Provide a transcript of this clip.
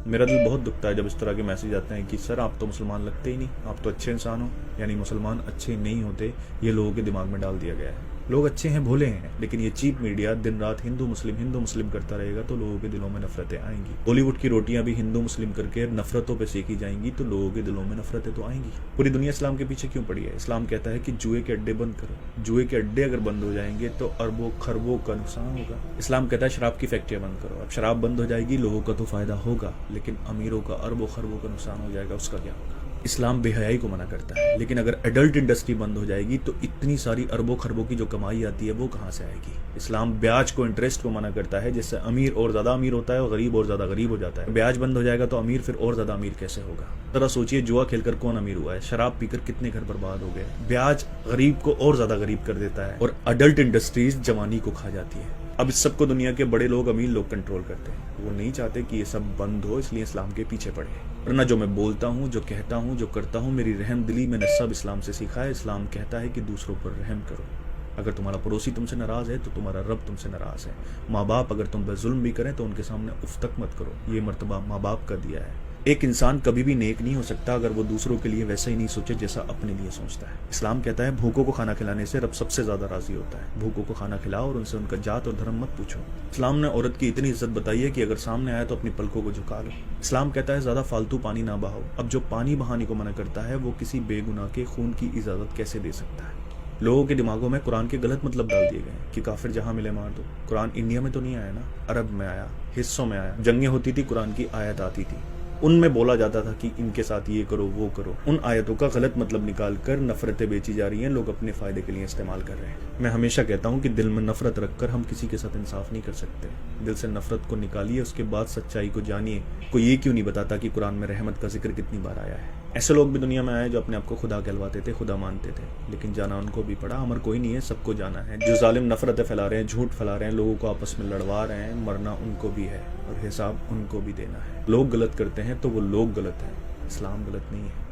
मेरा दिल बहुत दुखता है जब इस तरह के मैसेज आते हैं कि सर आप तो मुसलमान लगते ही नहीं, आप तो अच्छे इंसान हो। यानी मुसलमान अच्छे नहीं होते, ये लोगों के दिमाग में डाल दिया गया है। लोग अच्छे हैं, भोले हैं, लेकिन ये चीप मीडिया दिन रात हिंदू मुस्लिम करता रहेगा तो लोगों के दिलों में नफरतें आएंगी। बॉलीवुड की रोटियां भी हिंदू मुस्लिम करके नफरतों पे सेकी जाएंगी तो लोगों के दिलों में नफरतें तो आएंगी। पूरी दुनिया इस्लाम के पीछे क्यों पड़ी है? इस्लाम कहता है कि जुए के अड्डे बंद करो। जुए के अड्डे अगर बंद हो जाएंगे तो अरबों खरबों का नुकसान होगा। इस्लाम कहता है शराब की फैक्ट्रियां बंद करो। अब शराब बंद हो जाएगी, लोगों का तो फायदा होगा, लेकिन अमीरों का अरबों खरबों का नुकसान हो जाएगा, उसका क्या होगा? इस्लाम बेहयाई को मना करता है, लेकिन अगर एडल्ट इंडस्ट्री बंद हो जाएगी तो इतनी सारी अरबों खरबों की जो कमाई आती है वो कहाँ से आएगी? इस्लाम ब्याज को, इंटरेस्ट को मना करता है, जिससे अमीर और ज्यादा अमीर होता है और गरीब और ज्यादा गरीब हो जाता है। ब्याज बंद हो जाएगा तो अमीर फिर और ज्यादा अमीर कैसे होगा? जरा सोचिए, जुआ खेलकर कौन अमीर हुआ है? शराब पीकर कितने घर बर्बाद हो गए? ब्याज गरीब को और ज्यादा गरीब कर देता है और अडल्ट इंडस्ट्रीज जवानी को खा जाती है। अब इस सबको दुनिया के बड़े लोग, अमीर लोग कंट्रोल करते हैं। वो नहीं चाहते कि ये सब बंद हो, इसलिए इस्लाम के पीछे पड़े हैं। वरना जो मैं बोलता हूँ, जो कहता हूँ, जो करता हूँ, मेरी रहम दिली मैंने सब इस्लाम से सीखा है। इस्लाम कहता है कि दूसरों पर रहम करो। अगर तुम्हारा पड़ोसी तुमसे नाराज है तो तुम्हारा रब तुमसे नाराज है। माँ बाप अगर तुम पर जुल्म भी करें तो उनके सामने उफ तक मत करो। ये मर्तबा माँ बाप का दिया है। एक इंसान कभी भी नेक नहीं हो सकता अगर वो दूसरों के लिए वैसा ही नहीं सोचे जैसा अपने लिए सोचता है। इस्लाम कहता है भूखों को खाना खिलाने से रब सबसे ज्यादा राजी होता है। भूखों को खाना खिलाओ और उनसे उनका जात और धर्म मत पूछो। इस्लाम ने औरत की इतनी इज्जत बताई है कि अगर सामने आए तो अपनी पलकों को झुका लो। इस्लाम कहता है ज्यादा फालतू पानी ना बहाओ। अब जो पानी बहाने को मना करता है वो किसी बेगुनाह के खून की इजाजत कैसे दे सकता है? लोगों के दिमागों में कुरान के गलत मतलब डाल दिए गए कि काफिर जहां मिले मार दो। कुरान इंडिया में तो नहीं आया ना, अरब में आया, हिस्सों में आया। जंगें होती थी, कुरान की आयत आती थी, उनमें बोला जाता था कि इनके साथ ये करो वो करो। उन आयतों का गलत मतलब निकाल कर नफरतें बेची जा रही हैं, लोग अपने फायदे के लिए इस्तेमाल कर रहे हैं। मैं हमेशा कहता हूँ कि दिल में नफरत रखकर हम किसी के साथ इंसाफ नहीं कर सकते। दिल से नफरत को निकालिए, उसके बाद सच्चाई को जानिए। कोई ये क्यों नहीं बताता कि कुरान में रहमत का जिक्र कितनी बार आया है? ऐसे लोग भी दुनिया में आए जो अपने आप को खुदा कहलवाते थे, खुदा मानते थे, लेकिन जाना उनको भी पड़ा। अमर कोई नहीं है, सबको जाना है। जो जालिम नफरतें फैला रहे हैं, झूठ फैला रहे हैं, लोगों को आपस में लड़वा रहे हैं, मरना उनको भी है और हिसाब उनको भी देना है। लोग गलत करते हैं तो वो लोग गलत हैं, इस्लाम गलत नहीं है।